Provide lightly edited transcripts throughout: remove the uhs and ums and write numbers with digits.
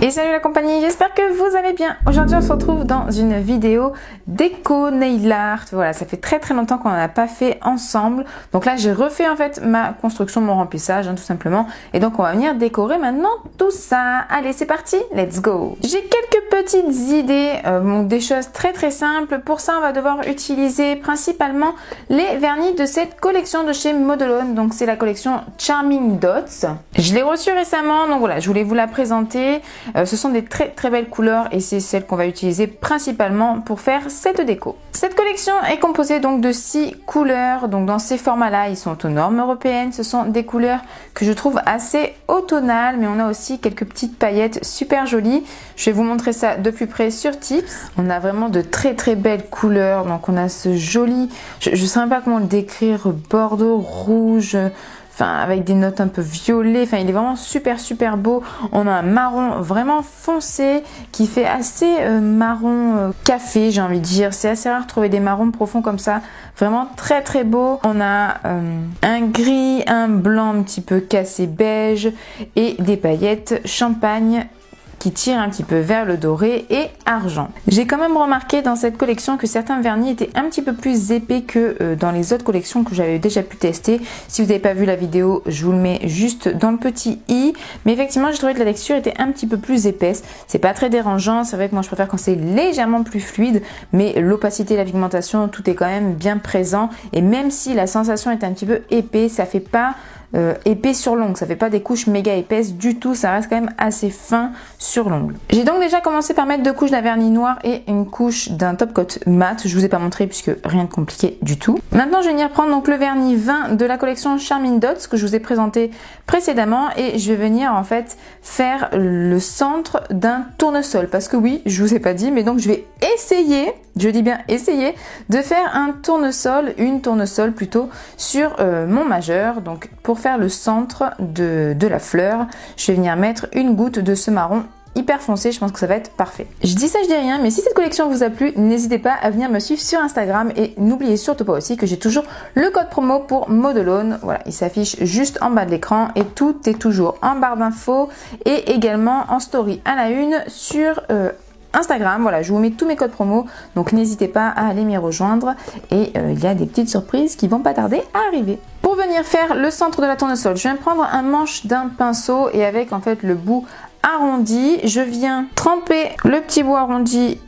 Et salut la compagnie, j'espère que vous allez bien. Aujourd'hui on se retrouve dans une vidéo déco nail art. Voilà, ça fait très longtemps qu'on n'en a pas fait ensemble. Donc là j'ai refait en fait ma construction, mon remplissage tout simplement. Et donc on va venir décorer maintenant tout ça. Allez c'est parti, let's go. J'ai quelques petites idées, des choses très simples. Pour ça on va devoir utiliser principalement les vernis de cette collection de chez Modelone. Donc c'est la collection Charming Dots. Je l'ai reçue récemment, donc voilà, je voulais vous la présenter. Ce sont des très belles couleurs et c'est celles qu'on va utiliser principalement pour faire cette déco. Cette collection est composée donc de 6 couleurs. Donc dans ces formats-là, ils sont aux normes européennes. Ce sont des couleurs que je trouve assez automnales, mais on a aussi quelques petites paillettes super jolies. Je vais vous montrer ça de plus près sur Tips. On a vraiment de très belles couleurs. Donc on a ce joli, je ne sais même pas comment le décrire, bordeaux rouge. Enfin, avec des notes un peu violet, enfin il est vraiment super beau. On a un marron vraiment foncé qui fait assez marron café, j'ai envie de dire. C'est assez rare de trouver des marrons profonds comme ça, vraiment très beau. On a un gris, un blanc un petit peu cassé beige et des paillettes champagne qui tire un petit peu vers le doré et argent. J'ai quand même remarqué dans cette collection que certains vernis étaient un petit peu plus épais que dans les autres collections que j'avais déjà pu tester. Si vous n'avez pas vu la vidéo, je vous le mets juste dans le petit i. Mais effectivement, j'ai trouvé que la texture était un petit peu plus épaisse. C'est pas très dérangeant. C'est vrai que moi, je préfère quand c'est légèrement plus fluide. Mais l'opacité, la pigmentation, tout est quand même bien présent. Et même si la sensation est un petit peu épais, ça fait pas épais sur l'ongle, ça fait pas des couches méga épaisses du tout, ça reste quand même assez fin sur l'ongle. J'ai donc déjà commencé par mettre 2 couches d'un vernis noir et une couche d'un top coat mat. Je vous ai pas montré puisque rien de compliqué du tout. Maintenant je vais venir prendre donc le vernis 20 de la collection Charming Dots que je vous ai présenté précédemment et je vais venir en fait faire le centre d'un tournesol parce que oui, je vous ai pas dit, mais donc je vais essayer, je dis bien essayer, de faire un tournesol, une tournesol plutôt sur mon majeur. Donc pour faire le centre de la fleur, je vais venir mettre une goutte de ce marron hyper foncé, je pense que ça va être parfait. Je dis ça, je dis rien, mais si cette collection vous a plu, n'hésitez pas à venir me suivre sur Instagram et n'oubliez surtout pas aussi que j'ai toujours le code promo pour Modelone. Voilà, il s'affiche juste en bas de l'écran et tout est toujours en barre d'infos et également en story à la une sur Instagram. Voilà, je vous mets tous mes codes promo, donc n'hésitez pas à aller m'y rejoindre et il y a des petites surprises qui vont pas tarder à arriver. Pour venir faire le centre de la tournesol, je viens prendre un manche d'un pinceau et avec en fait le bout arrondi, je viens tremper le petit bout arrondi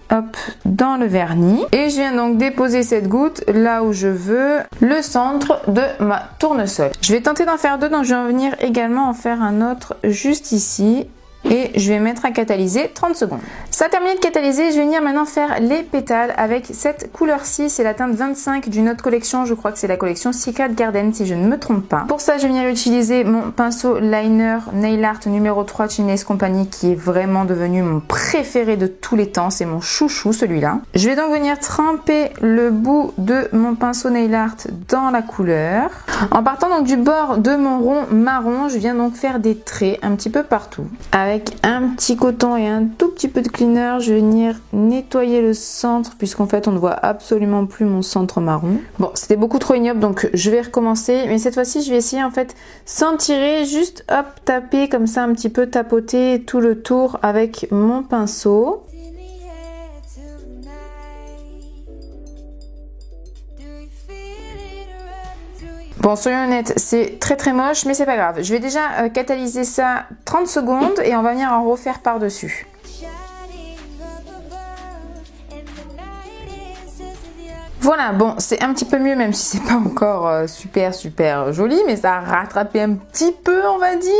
dans le vernis et je viens donc déposer cette goutte là où je veux le centre de ma tournesol. Je vais tenter d'en faire 2, donc je vais venir également en faire un autre juste ici. Et je vais mettre à catalyser 30 secondes. Ça a terminé de catalyser, je vais venir maintenant faire les pétales avec cette couleur-ci, c'est la teinte 25 d'une autre collection, je crois que c'est la collection Secret Garden si je ne me trompe pas. Pour ça, je vais venir utiliser mon pinceau liner Nail Art numéro 3 de chez Nails Company qui est vraiment devenu mon préféré de tous les temps, c'est mon chouchou celui-là. Je vais donc venir tremper le bout de mon pinceau Nail Art dans la couleur. En partant donc du bord de mon rond marron, je viens donc faire des traits un petit peu partout. Avec un petit coton et un tout petit peu de cleaner, je vais venir nettoyer le centre puisqu'en fait on ne voit absolument plus mon centre marron. Bon, c'était beaucoup trop ignoble donc je vais recommencer, mais cette fois-ci je vais essayer en fait sans tirer, juste hop, taper comme ça un petit peu, tapoter tout le tour avec mon pinceau. Bon, soyons honnêtes, c'est très moche, mais c'est pas grave. Je vais déjà catalyser ça 30 secondes et on va venir en refaire par-dessus. Voilà, bon, c'est un petit peu mieux, même si c'est pas encore super joli, mais ça a rattrapé un petit peu, on va dire.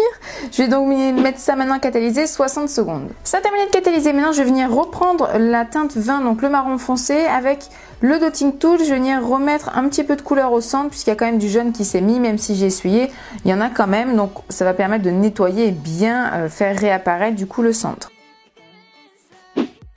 Je vais donc mettre ça maintenant à catalyser 60 secondes. Ça a terminé de catalyser, maintenant je vais venir reprendre la teinte 20, donc le marron foncé, avec le dotting tool. Je vais venir remettre un petit peu de couleur au centre, puisqu'il y a quand même du jaune qui s'est mis, même si j'ai essuyé, il y en a quand même, donc ça va permettre de nettoyer et bien faire réapparaître du coup le centre.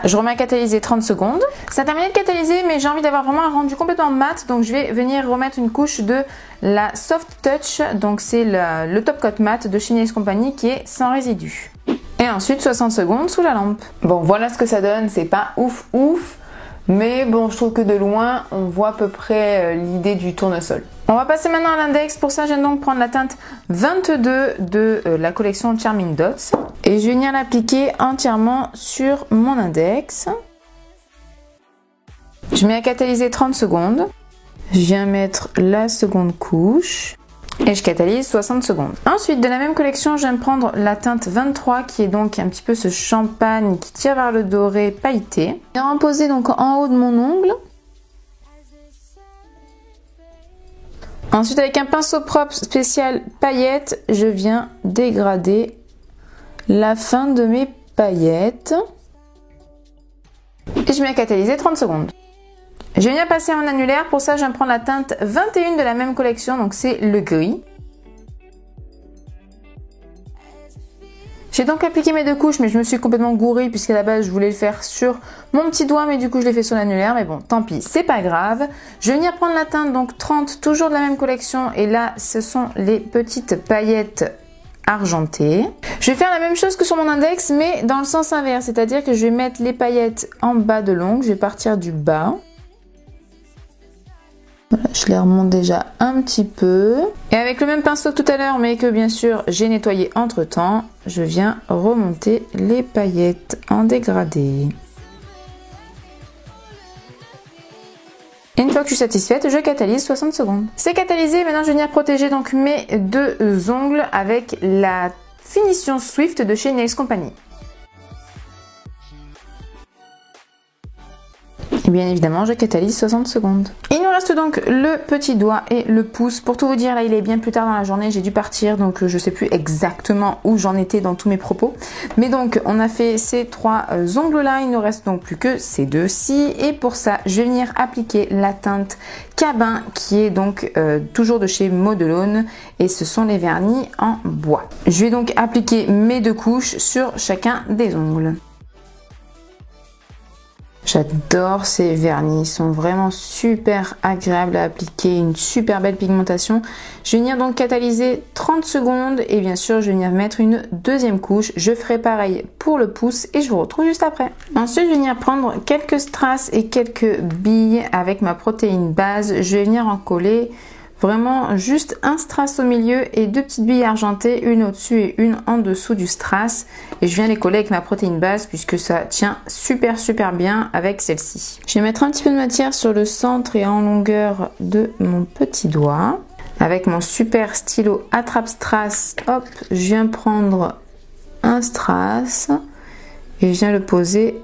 Je remets à catalyser 30 secondes. Ça a terminé de catalyser, mais j'ai envie d'avoir vraiment un rendu complètement mat. Donc je vais venir remettre une couche de la Soft Touch. Donc c'est le top coat mat de chez Nails Company qui est sans résidus. Et ensuite 60 secondes sous la lampe. Bon, voilà ce que ça donne. C'est pas ouf. Mais bon, je trouve que de loin, on voit à peu près l'idée du tournesol. On va passer maintenant à l'index. Pour ça, je viens donc prendre la teinte 22 de la collection Charming Dots. Et je vais venir l'appliquer entièrement sur mon index. Je mets à catalyser 30 secondes. Je viens mettre la seconde couche. Et je catalyse 60 secondes. Ensuite, de la même collection, je viens prendre la teinte 23 qui est donc un petit peu ce champagne qui tire vers le doré pailleté. Et en poser donc en haut de mon ongle. Ensuite, avec un pinceau propre spécial paillettes, je viens dégrader la fin de mes paillettes. Et je mets à catalyser 30 secondes. Je vais venir passer en annulaire. Pour ça, je viens prendre la teinte 21 de la même collection, donc c'est le gris. J'ai donc appliqué mes 2 couches, mais je me suis complètement gourée puisqu'à la base, je voulais le faire sur mon petit doigt, mais du coup, je l'ai fait sur l'annulaire. Mais bon, tant pis, c'est pas grave. Je vais venir prendre la teinte donc 30, toujours de la même collection. Et là, ce sont les petites paillettes argentées. Je vais faire la même chose que sur mon index, mais dans le sens inverse. C'est-à-dire que je vais mettre les paillettes en bas de l'ongle. Je vais partir du bas. Voilà, je les remonte déjà un petit peu. Et avec le même pinceau que tout à l'heure, mais que bien sûr j'ai nettoyé entre temps, je viens remonter les paillettes en dégradé. Et une fois que je suis satisfaite, je catalyse 60 secondes. C'est catalysé, maintenant je vais venir protéger donc mes 2 ongles avec la finition Swift de chez Nails Company. Et bien évidemment, je catalyse 60 secondes. Il nous reste donc le petit doigt et le pouce. Pour tout vous dire, là, il est bien plus tard dans la journée. J'ai dû partir, donc je sais plus exactement où j'en étais dans tous mes propos. Mais donc, on a fait ces 3 ongles-là. Il nous reste donc plus que ces 2-ci. Et pour ça, je vais venir appliquer la teinte Cabin, qui est donc toujours de chez Modelone. Et ce sont les vernis en bois. Je vais donc appliquer mes 2 couches sur chacun des ongles. J'adore ces vernis, ils sont vraiment super agréables à appliquer, une super belle pigmentation. Je vais venir donc catalyser 30 secondes et bien sûr je vais venir mettre une 2e couche. Je ferai pareil pour le pouce et je vous retrouve juste après. Ensuite je vais venir prendre quelques strass et quelques billes avec ma protéine base. Je vais venir en coller vraiment juste un strass au milieu et 2 petites billes argentées, une au-dessus et une en dessous du strass. Et je viens les coller avec ma protéine base puisque ça tient super bien avec celle-ci. Je vais mettre un petit peu de matière sur le centre et en longueur de mon petit doigt. Avec mon super stylo attrape strass, hop, je viens prendre un strass et je viens le poser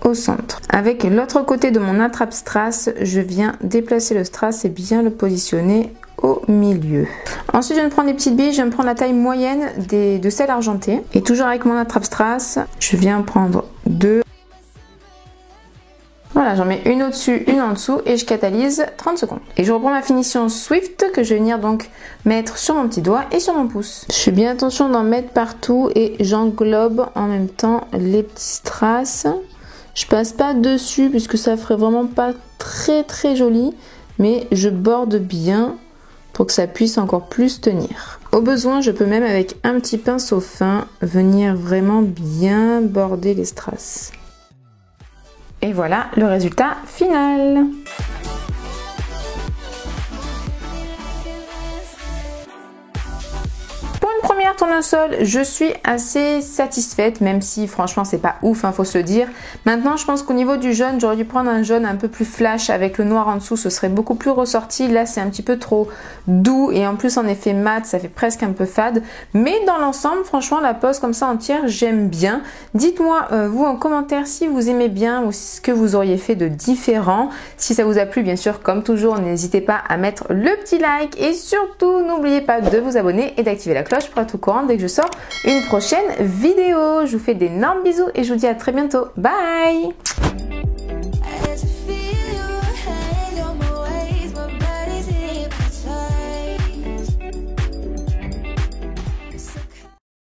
au centre. Avec l'autre côté de mon attrape strass, je viens déplacer le strass et bien le positionner au milieu. Ensuite, je viens prendre des petites billes, je viens prendre la taille moyenne de celles argentées. Et toujours avec mon attrape strass, je viens prendre 2. Voilà, j'en mets une au-dessus, une en dessous et je catalyse 30 secondes. Et je reprends ma finition Swift que je vais venir donc mettre sur mon petit doigt et sur mon pouce. Je fais bien attention d'en mettre partout et j'englobe en même temps les petits strass. Je passe pas dessus puisque ça ferait vraiment pas très joli, mais je borde bien pour que ça puisse encore plus tenir. Au besoin, je peux même avec un petit pinceau fin venir vraiment bien border les strass. Et voilà le résultat final. Première tournesol, je suis assez satisfaite, même si franchement c'est pas ouf, faut se le dire. Maintenant je pense qu'au niveau du jaune, j'aurais dû prendre un jaune un peu plus flash avec le noir en dessous, ce serait beaucoup plus ressorti. Là c'est un petit peu trop doux et en plus en effet mat, ça fait presque un peu fade. Mais dans l'ensemble, franchement la pose comme ça entière, j'aime bien. Dites-moi vous en commentaire si vous aimez bien ou ce que vous auriez fait de différent. Si ça vous a plu, bien sûr, comme toujours, n'hésitez pas à mettre le petit like et surtout n'oubliez pas de vous abonner et d'activer la cloche pour être au courant dès que je sors une prochaine vidéo. Je vous fais d'énormes bisous et je vous dis à très bientôt. Bye!